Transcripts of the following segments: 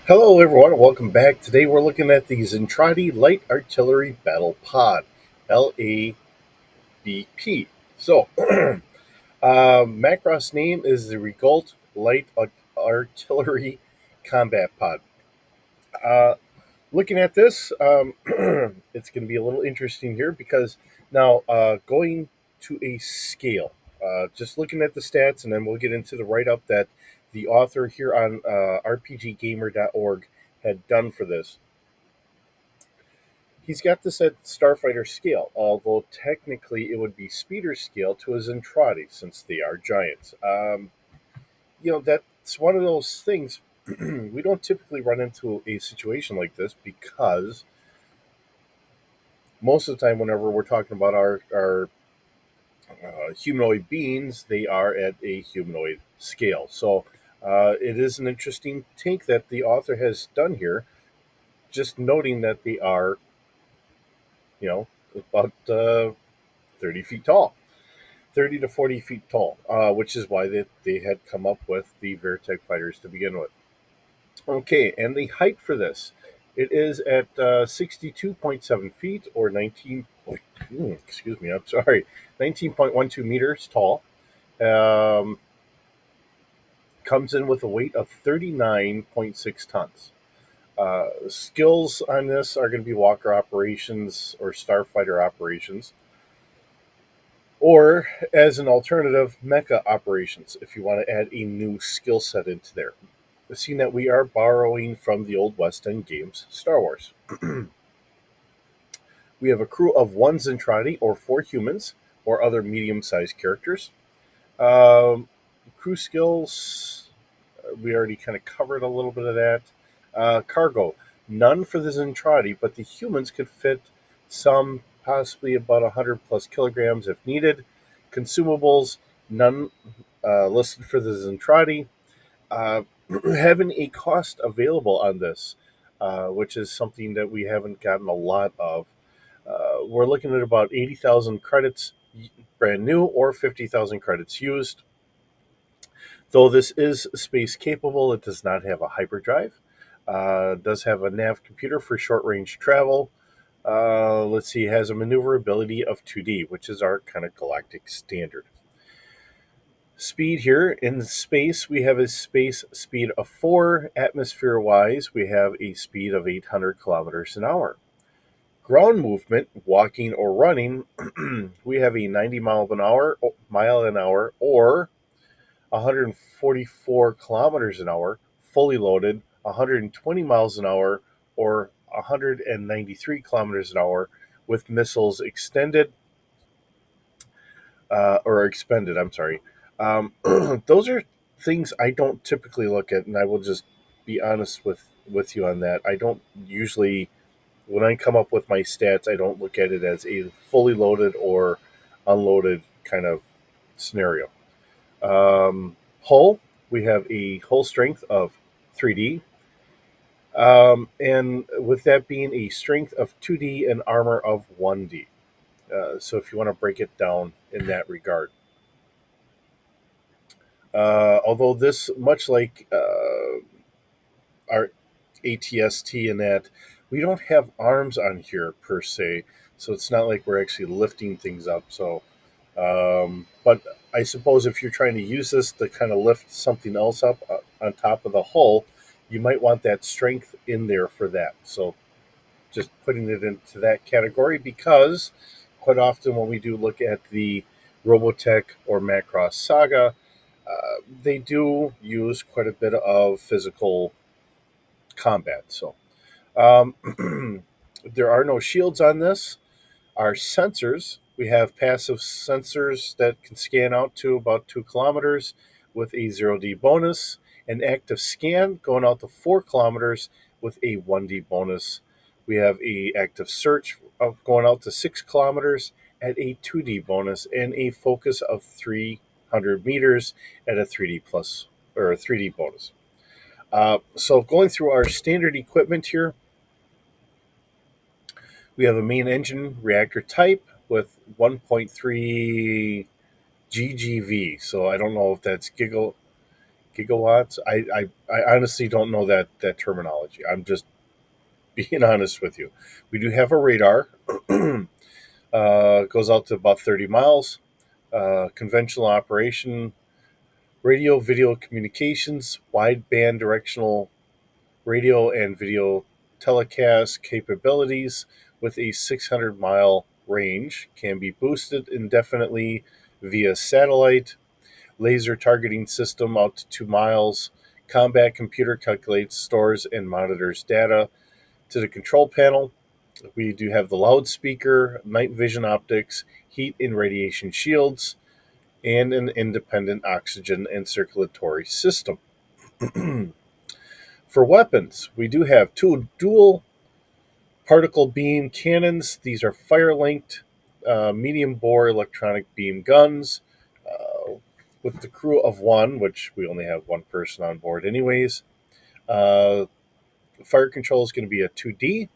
Hello, everyone, and welcome back. Today we're looking at the Zentraedi Light Artillery Battle Pod, LABP. So, Macross name is the Regault Artillery Combat Pod. Uh, Looking at this, it's going to be a little interesting here because now going to a scale, just looking at the stats, and then we'll get into the write up that the author here on rpggamer.org had done for this. He's got this at Starfighter scale, although technically it would be speeder scale to a Zentradi since they are giants. That's one of those things. We don't typically run into a situation like this because most of the time, whenever we're talking about our humanoid beings, they are at a humanoid scale. So it is an interesting take that the author has done here, just noting that they are, about 30 feet tall. 30 to 40 feet tall, which is why they had come up with the Veritech fighters to begin with. Okay, and the height for this, it is at 62.7 feet or 19. Excuse me, I'm sorry, 19.12 meters tall. Um, Comes in with a weight of 39.6 tons. Skills on this are going to be walker operations or starfighter operations, or as an alternative, mecha operations if you want to add a new skill set into there. Seeing that we are borrowing from the old West End games, Star Wars. We have a crew of one Zentradi or four humans or other medium sized characters. Um, Crew skills, we already kind of covered a little bit of that. Cargo, none for the Zentradi, but the humans could fit some, possibly about 100 plus kilograms if needed. Consumables, none listed for the Zentradi. Uh, Having a cost available on this, which is something that we haven't gotten a lot of. We're looking at about 80,000 credits brand new or 50,000 credits used. Though this is space capable, it does not have a hyperdrive. Does have a nav computer for short range travel. Let's see, it has a maneuverability of 2D, which is our kind of galactic standard. Speed here in space, we have a space speed of 4. Atmosphere wise, we have a speed of 800 kilometers an hour. Ground movement, walking or running, we have a 90 mile an hour, or 144 kilometers an hour, fully loaded, 120 miles an hour, or 193 kilometers an hour with missiles extended or expended. I'm sorry. Those are things I don't typically look at, and I will just be honest with you on that. I don't usually, when I come up with my stats, I don't look at it as a fully loaded or unloaded kind of scenario. Hull, we have a hull strength of 3D, and with that being a strength of 2D and armor of 1D. So if you want to break it down in that regard. Although this, much like our ATST and that, we don't have arms on here per se, so it's not like we're actually lifting things up. So, but I suppose if you're trying to use this to kind of lift something else up on top of the hull, you might want that strength in there for that. So, just putting it into that category because quite often when we do look at the Robotech or Macross Saga, they do use quite a bit of physical combat. So there are no shields on this. Our sensors, we have passive sensors that can scan out to about 2 kilometers with a 0D bonus, an active scan going out to 4 kilometers with a 1D bonus. We have a active search of going out to 6 kilometers at a 2D bonus, and a focus of 300 meters at a 3D plus or a 3D bonus. So going through our standard equipment here, we have a main engine reactor type with 1.3 GGV. So I don't know if that's gigawatts. I honestly don't know that terminology. I'm just being honest with you. We do have a radar. Goes out to about 30 miles. Conventional operation, radio, video communications, wideband directional radio and video telecast capabilities with a 600-mile range, can be boosted indefinitely via satellite, laser targeting system out to 2 miles, combat computer calculates, stores, and monitors data to the control panel. We do have the loudspeaker, night vision optics, heat and radiation shields, and an independent oxygen and circulatory system. For weapons, we do have two dual particle beam cannons. These are fire linked medium bore electronic beam guns with the crew of one, which we only have one person on board, anyways. Uh, Fire control is going to be a 2D,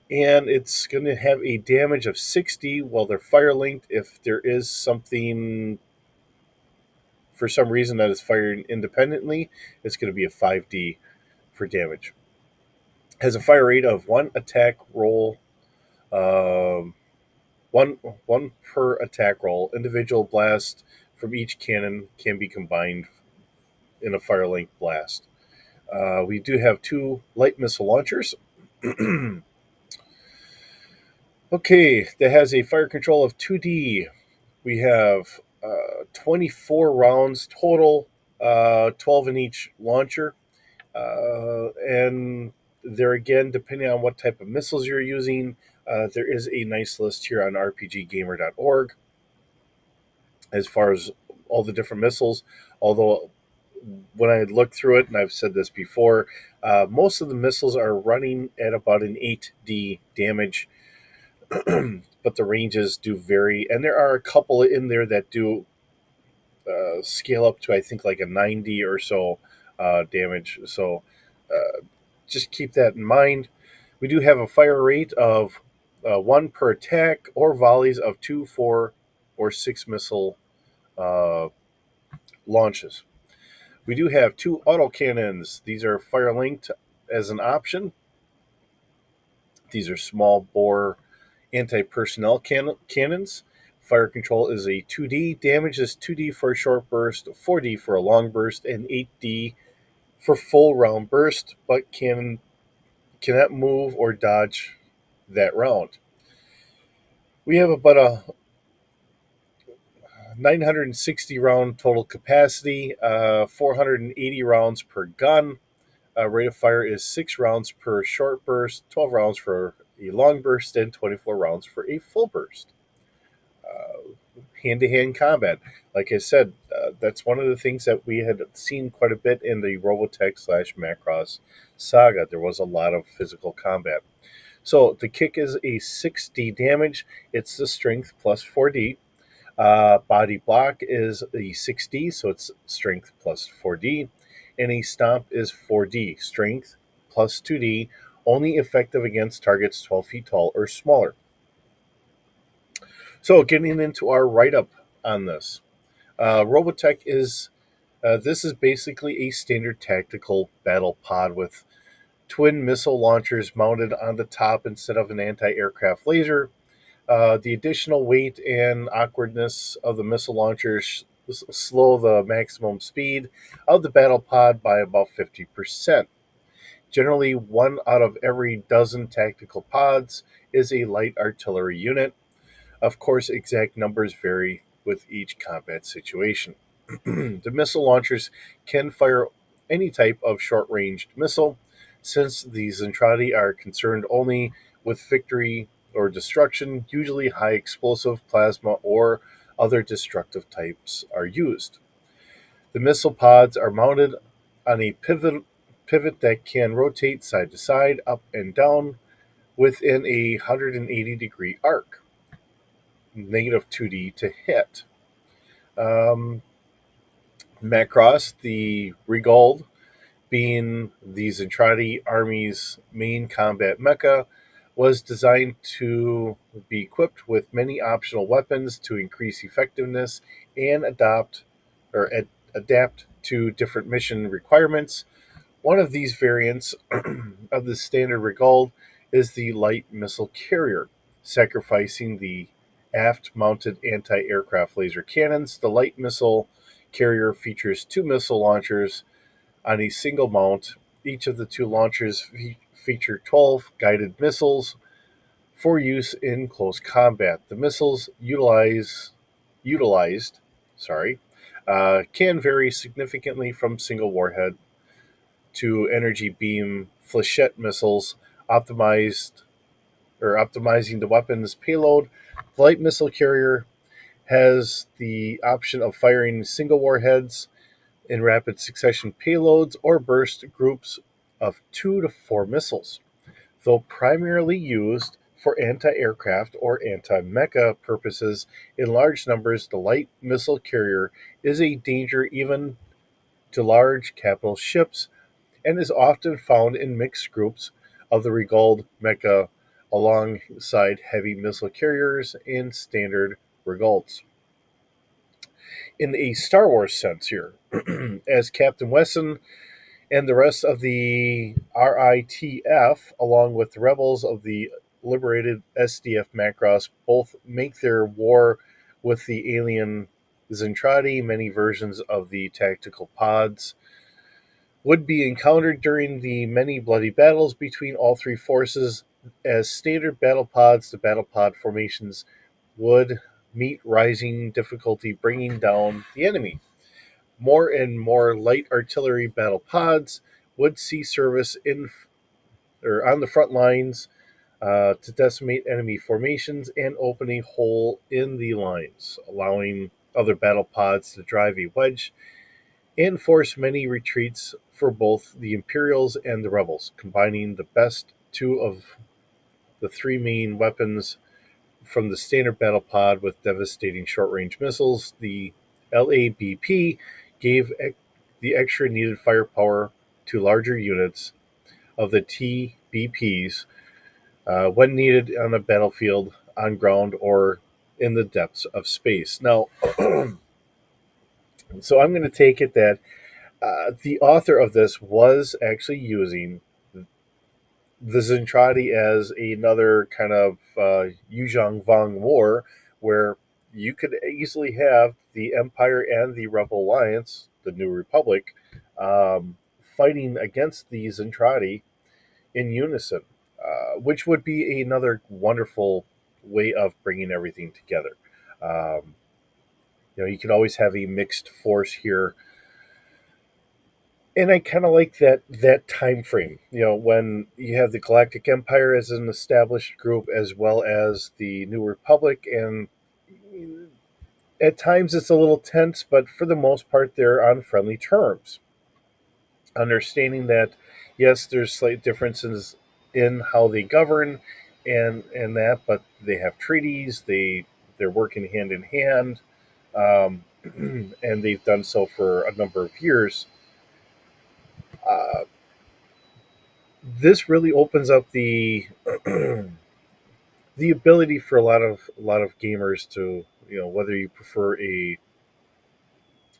and it's going to have a damage of 60 while they're fire linked. If there is something for some reason that is fired independently, it's going to be a 5D for damage. Has a fire rate of one attack roll, um, one per attack roll. Individual blast from each cannon can be combined in a fire link blast. We do have two light missile launchers. Okay, that has a fire control of 2D. We have 24 rounds total, 12 in each launcher. And there again, depending on what type of missiles you're using, there is a nice list here on rpggamer.org as far as all the different missiles. Although, when I looked through it, and I've said this before, most of the missiles are running at about an 8D damage, but the ranges do vary. And there are a couple in there that do scale up to, I think, like a 90 or so damage. So just keep that in mind. We do have a fire rate of one per attack or volleys of 2, 4, or 6 missile uh, launches. We do have two autocannons. These are fire linked as an option. These are small bore anti personnel cannons. Fire control is a 2D. Damage is 2D for a short burst, 4D for a long burst, and 8D for full round burst, but cannot move or dodge that round. We have about a 960 round total capacity, 480 rounds per gun. Rate of fire is 6 rounds per short burst, 12 rounds for a long burst, and 24 rounds for a full burst. Hand to hand combat. Like I said, that's one of the things that we had seen quite a bit in the Robotech / Macross saga. There was a lot of physical combat. So the kick is a 6D damage. It's the strength plus 4D. Body block is a 6D, so it's strength plus 4D. And a stomp is 4D, strength plus 2D, only effective against targets 12 feet tall or smaller. So getting into our write-up on this. Robotech is, this is basically a standard tactical battle pod with twin missile launchers mounted on the top instead of an anti-aircraft laser. The additional weight and awkwardness of the missile launchers slow the maximum speed of the battle pod by about 50%. Generally, one out of every dozen tactical pods is a light artillery unit. Of course, exact numbers vary with each combat situation. The missile launchers can fire any type of short ranged missile. Since the Zentraedi are concerned only with victory or destruction, usually high explosive, plasma, or other destructive types are used. The missile pods are mounted on a pivot that can rotate side to side, up and down within a 180-degree arc. Negative 2D to hit. Um, Macross, the Regold, being the Zentraedi Army's main combat mecha, was designed to be equipped with many optional weapons to increase effectiveness and adapt to different mission requirements. One of these variants of the standard Regald is the light missile carrier, sacrificing the aft mounted anti aircraft laser cannons. The light missile carrier features two missile launchers on a single mount. Each of the two launchers feature 12 guided missiles for use in close combat. The missiles utilized can vary significantly from single warhead to energy beam flechette missiles, optimized optimizing the weapon's payload. The light missile carrier has the option of firing single warheads in rapid succession payloads or burst groups of 2 to 4 missiles. Though primarily used for anti aircraft or anti mecha purposes in large numbers, the light missile carrier is a danger even to large capital ships and is often found in mixed groups of the Regald mecha alongside heavy missile carriers in standard Regalds. In a Star Wars sense here, as Captain Wesson and the rest of the RITF, along with the rebels of the liberated SDF Macross, both make their war with the alien Zentraedi. Many versions of the tactical pods would be encountered during the many bloody battles between all three forces. As standard battle pods, the battle pod formations would meet rising difficulty, bringing down the enemy. More and more light artillery battle pods would see service in or on the front lines to decimate enemy formations and open a hole in the lines, allowing other battle pods to drive a wedge and force many retreats for both the Imperials and the Rebels, combining the best two of the three main weapons from the standard battle pod with devastating short range missiles. The LABP gave the extra needed firepower to larger units of the TBPs when needed on a battlefield, on ground, or in the depths of space. Now, so I'm going to take it that the author of this was actually using the Zentradi as another kind of Yuzhong Vong war, where you could easily have the Empire and the Rebel Alliance, the New Republic, fighting against the Zentradi in unison, which would be another wonderful way of bringing everything together. Um, you can always have a mixed force here, and I kind of like that time frame. When you have the Galactic Empire as an established group, as well as the New Republic, and at times it's a little tense, but for the most part, they're on friendly terms. Understanding that, yes, there's slight differences in how they govern, and that, but they have treaties. They're working hand in hand, and they've done so for a number of years. Uh, this really opens up the ability for a lot of gamers to, whether you prefer a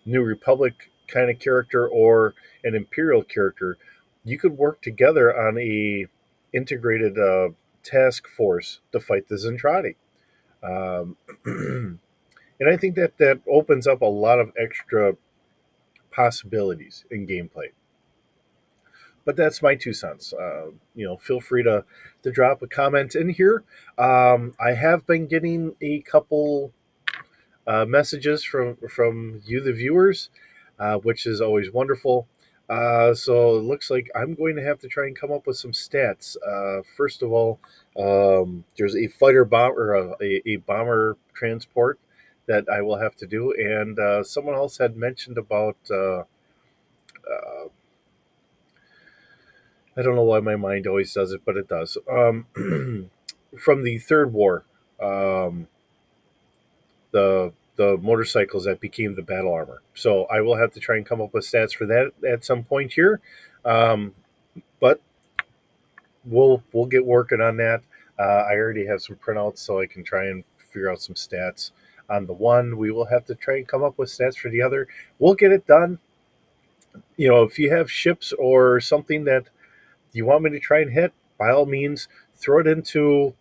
New Republic kind of character or an Imperial character, you could work together on a integrated task force to fight the Zentradi. Um, and I think that opens up a lot of extra possibilities in gameplay. But that's my 2 cents. Feel free to drop a comment in here. I have been getting a couple messages from you, the viewers, which is always wonderful. So it looks like I'm going to have to try and come up with some stats. First of all, there's a fighter bomb or a bomber transport that I will have to do, and someone else had mentioned about. I don't know why my mind always does it, but it does. From the Third War, um, the motorcycles that became the battle armor. So I will have to try and come up with stats for that at some point here, um, but we'll get working on that. I already have some printouts, so I can try and figure out some stats on the one. We will have to try and come up with stats for the other. We'll get it done. If you have ships or something that you want me to try and hit, by all means, throw it into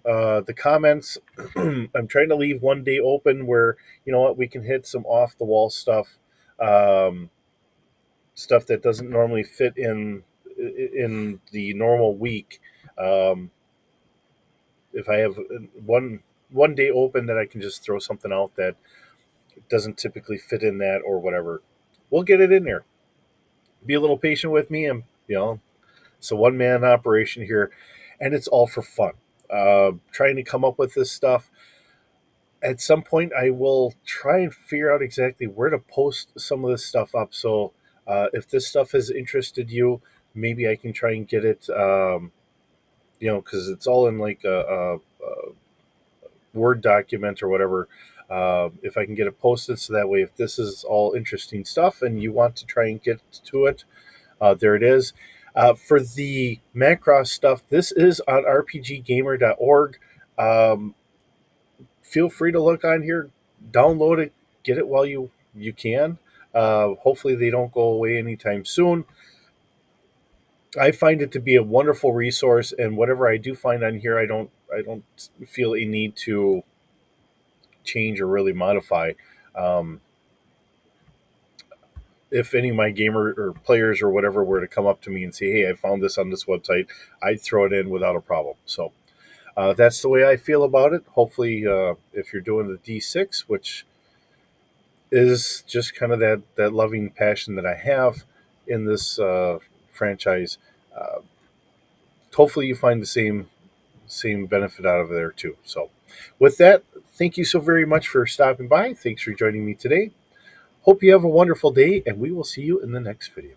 the comments. I'm trying to leave one day open where what we can hit some off the wall stuff, um, stuff that doesn't normally fit in the normal week. Um, if I have one day open that I can just throw something out that doesn't typically fit in that or whatever, we'll get it in there. Be a little patient with me, and it's a one man operation here, and it's all for fun. Trying to come up with this stuff. At some point, I will try and figure out exactly where to post some of this stuff up. So, if this stuff has interested you, maybe I can try and get it. Because it's all in like a Word document or whatever. If I can get it posted, so that way, if this is all interesting stuff and you want to try and get to it, there it is. For the Macross stuff, this is on rpggamer.org. Um, Feel free to look on here, download it, get it while you can. Hopefully, they don't go away anytime soon. I find it to be a wonderful resource, and whatever I do find on here, I don't feel a need to change or really modify. Um, if any of my gamer or players or whatever were to come up to me and say, "Hey, I found this on this website," I'd throw it in without a problem. So that's the way I feel about it. Hopefully, if you're doing the D6, which is just kind of that loving passion that I have in this franchise, uh, hopefully you find the same benefit out of there too. So, with that, thank you so very much for stopping by. Thanks for joining me today. Hope you have a wonderful day, and we will see you in the next video.